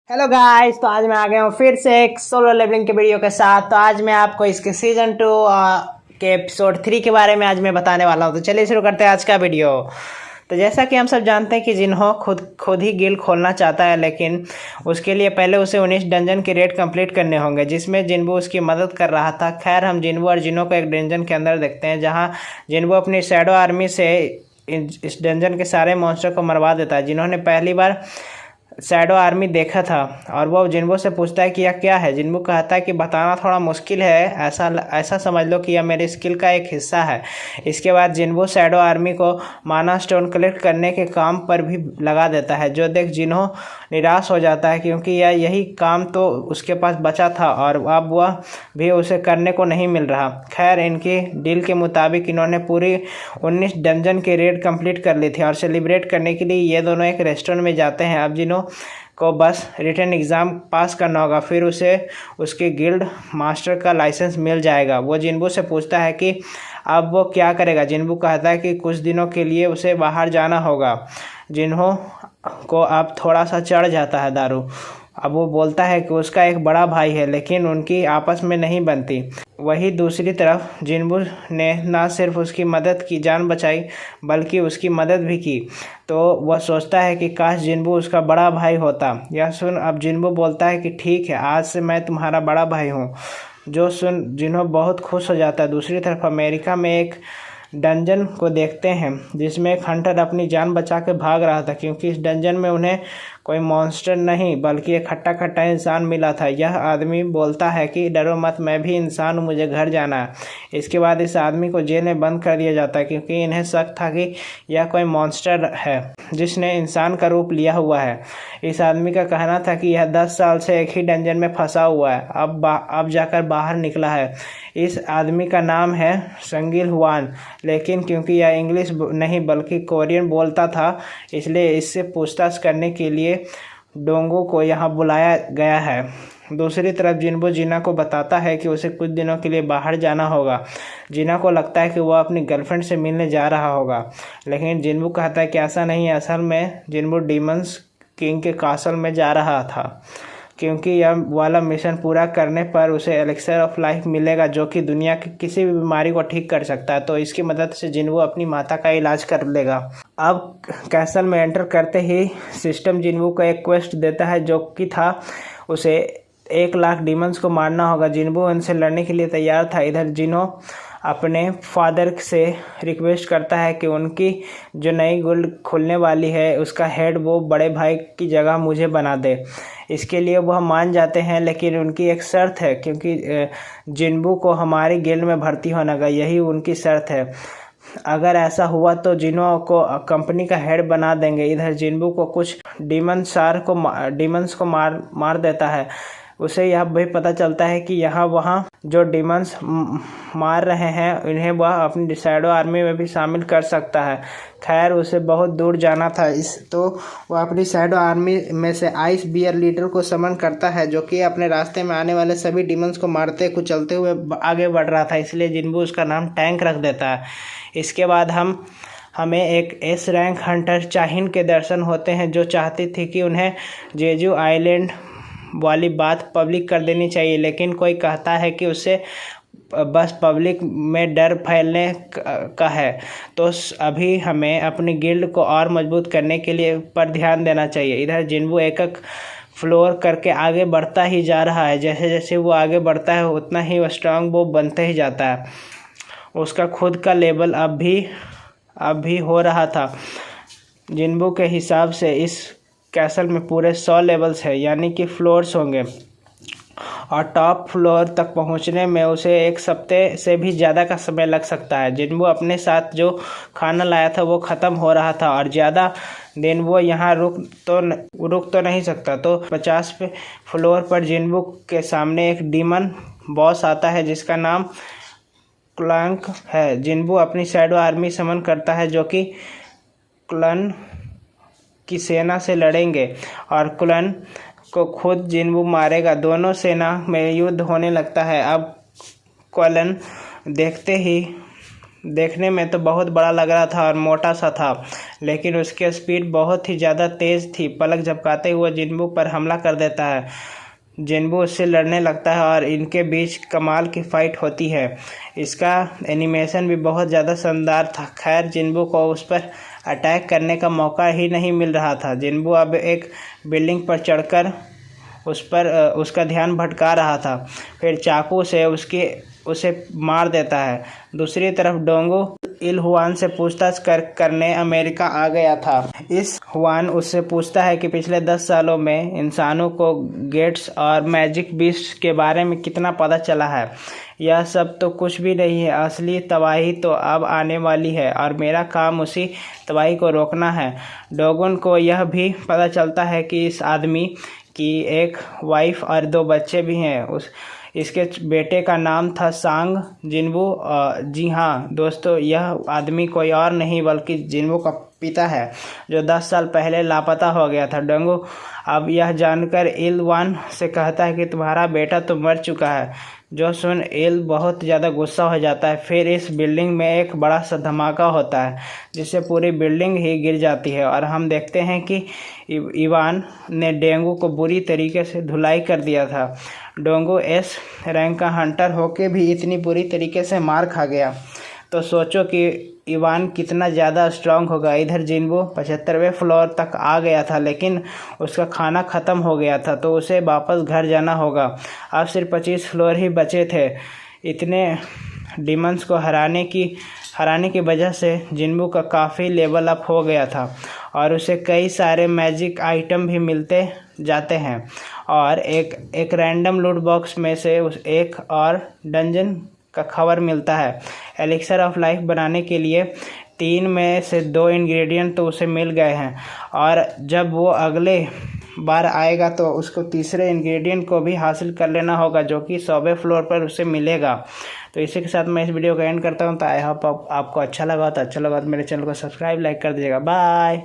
Hello guys, तो आज मैं आ गया हूँ फिर से एक सोलो लेवलिंग के वीडियो के साथ। तो आज मैं आपको इसके सीजन 2 के एपिसोड 3 के बारे में आज मैं बताने वाला हूँ। तो चलिए शुरू करते हैं आज का वीडियो। तो जैसा कि हम सब जानते हैं कि जिन्हों खुद ही गिल्ड खोलना चाहता है, लेकिन उसके लिए पहले उसे 19 डंजन के रेड कंप्लीट करने होंगे, जिसमें जिन्बू उसकी मदद कर रहा था। खैर, हम जिन्बू और जिन्हों को एक डंजन के अंदर देखते हैं, जहाँ जिन्बू अपनी शैडो आर्मी से इस डंजन के सारे मॉन्स्टर को मरवा देता है। जिन्होंने पहली बार शैडो आर्मी देखा था और वो जिन्बू से पूछता है कि यह क्या है। जिन्बू कहता है कि बताना थोड़ा मुश्किल है, ऐसा समझ लो कि यह मेरी स्किल का एक हिस्सा है। इसके बाद जिन्बू शैडो आर्मी को माना स्टोन कलेक्ट करने के काम पर भी लगा देता है, जो देख जिन्हों निराश हो जाता है, क्योंकि यही काम तो उसके पास बचा था और अब वह भी उसे करने को नहीं मिल रहा। खैर, इनकी डील के मुताबिक इन्होंने पूरी 19 डंजन की रेड कंप्लीट कर ली थी और सेलिब्रेट करने के लिए ये दोनों एक रेस्टोरेंट में जाते हैं। अब जिन्हों को बस रिटन एग्ज़ाम पास करना होगा, फिर उसे उसके गिल्ड मास्टर का लाइसेंस मिल जाएगा। वो जिन्बू से पूछता है कि अब वो क्या करेगा। जिन्बू कहता है कि कुछ दिनों के लिए उसे बाहर जाना होगा। जिन्हों को अब थोड़ा सा चढ़ जाता है दारू। अब वो बोलता है कि उसका एक बड़ा भाई है, लेकिन उनकी आपस में नहीं बनती। वही दूसरी तरफ जिन्बू ने ना सिर्फ उसकी मदद की, जान बचाई, बल्कि उसकी मदद भी की। तो वह सोचता है कि काश जिन्बू उसका बड़ा भाई होता। यह सुन अब जिन्बू बोलता है कि ठीक है, आज से मैं तुम्हारा बड़ा भाई हूँ। जो सुन जिन्हों बहुत खुश हो जाता है। दूसरी तरफ अमेरिका में एक डंजन को देखते हैं, जिसमें एक हंटर अपनी जान बचा के भाग रहा था, क्योंकि इस डंजन में उन्हें कोई मॉन्स्टर नहीं बल्कि एक खट्टा खट्टा इंसान मिला था। यह आदमी बोलता है कि डरो मत, मैं भी इंसान हूँ, मुझे घर जाना है। इसके बाद इस आदमी को जेल में बंद कर दिया जाता है, क्योंकि इन्हें शक था कि यह कोई मॉन्स्टर है जिसने इंसान का रूप लिया हुआ है। इस आदमी का कहना था कि यह 10 साल से एक ही डंजन में फंसा हुआ है, अब जाकर बाहर निकला है। इस आदमी का नाम है संगिल हुआन, लेकिन क्योंकि यह इंग्लिश नहीं बल्कि कोरियन बोलता था, इसलिए इससे पूछताछ करने के लिए डोंगो को यहाँ बुलाया गया है। दूसरी तरफ जिन्बू जीना को बताता है कि उसे कुछ दिनों के लिए बाहर जाना होगा। जीना को लगता है कि वह अपनी गर्लफ्रेंड से मिलने जा रहा होगा, लेकिन जिन्बू कहता है कि ऐसा नहीं है। असल में जिन्बू डीमंस किंग के कासल में जा रहा था, क्योंकि यह वाला मिशन पूरा करने पर उसे एलिक्सर ऑफ लाइफ मिलेगा, जो कि दुनिया की किसी भी बीमारी को ठीक कर सकता है। तो इसकी मदद से जिन्बू अपनी माता का इलाज कर लेगा। अब कैसल में एंटर करते ही सिस्टम जिन्बू को एक क्वेस्ट देता है, जो कि था उसे 1 लाख डीमंस को मारना होगा। जिन्बू उनसे लड़ने के लिए तैयार था। इधर जिन्हों अपने फादर से रिक्वेस्ट करता है कि उनकी जो नई गिल्ड खुलने वाली है उसका हेड वो बड़े भाई की जगह मुझे बना दे। इसके लिए वह मान जाते हैं, लेकिन उनकी एक शर्त है, क्योंकि जिन्बू को हमारी गिल्ड में भर्ती होना होगा, यही उनकी शर्त है। अगर ऐसा हुआ तो जिन्हों को कंपनी का हेड बना देंगे। इधर जिन्बू को कुछ डीमंस को मार देता है। उसे यह भी पता चलता है कि यहाँ वहाँ जो डीमंस मार रहे हैं उन्हें वह अपनी शैडो आर्मी में भी शामिल कर सकता है। खैर, उसे बहुत दूर जाना था, तो वह अपनी शैडो आर्मी में से आइस बियर लीडर को समन करता है, जो कि अपने रास्ते में आने वाले सभी डीमंस को मारते कुचलते हुए आगे बढ़ रहा था। इसलिए जिन्बू उसका नाम टैंक रख देता है। इसके बाद हमें एक एस रैंक हंटर चाहिन के दर्शन होते हैं, जो चाहती थी कि उन्हें जेजू आइलैंड वाली बात पब्लिक कर देनी चाहिए, लेकिन कोई कहता है कि उसे बस पब्लिक में डर फैलने का है। तो अभी हमें अपनी गिल्ड को और मजबूत करने के लिए पर ध्यान देना चाहिए। इधर जिन्बू एक फ्लोर करके आगे बढ़ता ही जा रहा है। जैसे जैसे वो आगे बढ़ता है उतना ही वो स्ट्रांग वो बनते ही जाता है। उसका खुद का लेवल अब भी हो रहा था। जिन्बू के हिसाब से इस कैसल में पूरे 100 लेवल्स है, यानी कि फ्लोर्स होंगे, और टॉप फ्लोर तक पहुंचने में उसे 1 सप्ताह से भी ज़्यादा का समय लग सकता है। जिन्बू अपने साथ जो खाना लाया था वो ख़त्म हो रहा था और ज़्यादा दिन वो यहाँ रुक तो नहीं सकता। तो 50 फ्लोर पर जिन्बू के सामने एक डीमन बॉस आता है, जिसका नाम क्लंक है। जिन्बू अपनी शैडो आर्मी समन करता है, जो कि क्लन की सेना से लड़ेंगे और क्लन को खुद जिन्बू मारेगा। दोनों सेना में युद्ध होने लगता है। अब क्लन देखते ही देखने में तो बहुत बड़ा लग रहा था और मोटा सा था, लेकिन उसकी स्पीड बहुत ही ज़्यादा तेज़ थी। पलक झपकाते हुए जिन्बू पर हमला कर देता है। जिन्बू उससे लड़ने लगता है और इनके बीच कमाल की फाइट होती है। इसका एनिमेशन भी बहुत ज़्यादा शानदार था। खैर, जिन्बू को उस पर अटैक करने का मौका ही नहीं मिल रहा था। जिन्बू अब एक बिल्डिंग पर चढ़कर उसका ध्यान भटका रहा था, फिर चाकू से उसे मार देता है। दूसरी तरफ डोंगो इल हुआन से पूछताछ करने अमेरिका आ गया था। इस हुआन उससे पूछता है कि पिछले 10 सालों में इंसानों को गेट्स और मैजिक बीस्ट के बारे में कितना पता चला है। यह सब तो कुछ भी नहीं है, असली तबाही तो अब आने वाली है और मेरा काम उसी तबाही को रोकना है। डोगन को यह भी पता चलता है कि इस आदमी की एक वाइफ और 2 बच्चे भी हैं। इसके बेटे का नाम था सांग जिन्बू। जी हाँ दोस्तों, यह आदमी कोई और नहीं बल्कि जिन्बू का पिता है, जो 10 साल पहले लापता हो गया था। डोंगो अब यह जानकर इल वान से कहता है कि तुम्हारा बेटा तो मर चुका है, जो सुन इल बहुत ज़्यादा गुस्सा हो जाता है। फिर इस बिल्डिंग में एक बड़ा सा धमाका होता है, जिससे पूरी बिल्डिंग ही गिर जाती है और हम देखते हैं कि इवान ने डेंगू को बुरी तरीके से धुलाई कर दिया था। डोंगो एस रैंक का हंटर होके भी इतनी बुरी तरीके से मार खा गया, तो सोचो कि इवान कितना ज़्यादा स्ट्रांग होगा। इधर जिन्बू 75वें फ्लोर तक आ गया था, लेकिन उसका खाना ख़त्म हो गया था, तो उसे वापस घर जाना होगा। अब सिर्फ 25 फ्लोर ही बचे थे। इतने डिमंस को हराने की वजह से जिन्बू का काफ़ी लेवल अप हो गया था और उसे कई सारे मैजिक आइटम भी मिलते जाते हैं। और एक रैंडम लूट बॉक्स में से एक और डंजन का खबर मिलता है। एलिक्सर ऑफ लाइफ बनाने के लिए 3 में से 2 इंग्रेडिएंट तो उसे मिल गए हैं, और जब वो अगले बार आएगा तो उसको तीसरे इंग्रेडिएंट को भी हासिल कर लेना होगा, जो कि 100वें फ्लोर पर उसे मिलेगा। तो इसी के साथ मैं इस वीडियो को एंड करता हूँ। तो आई होप आपको अच्छा लगा तो मेरे चैनल को सब्सक्राइब लाइक कर दीजिएगा। बाय।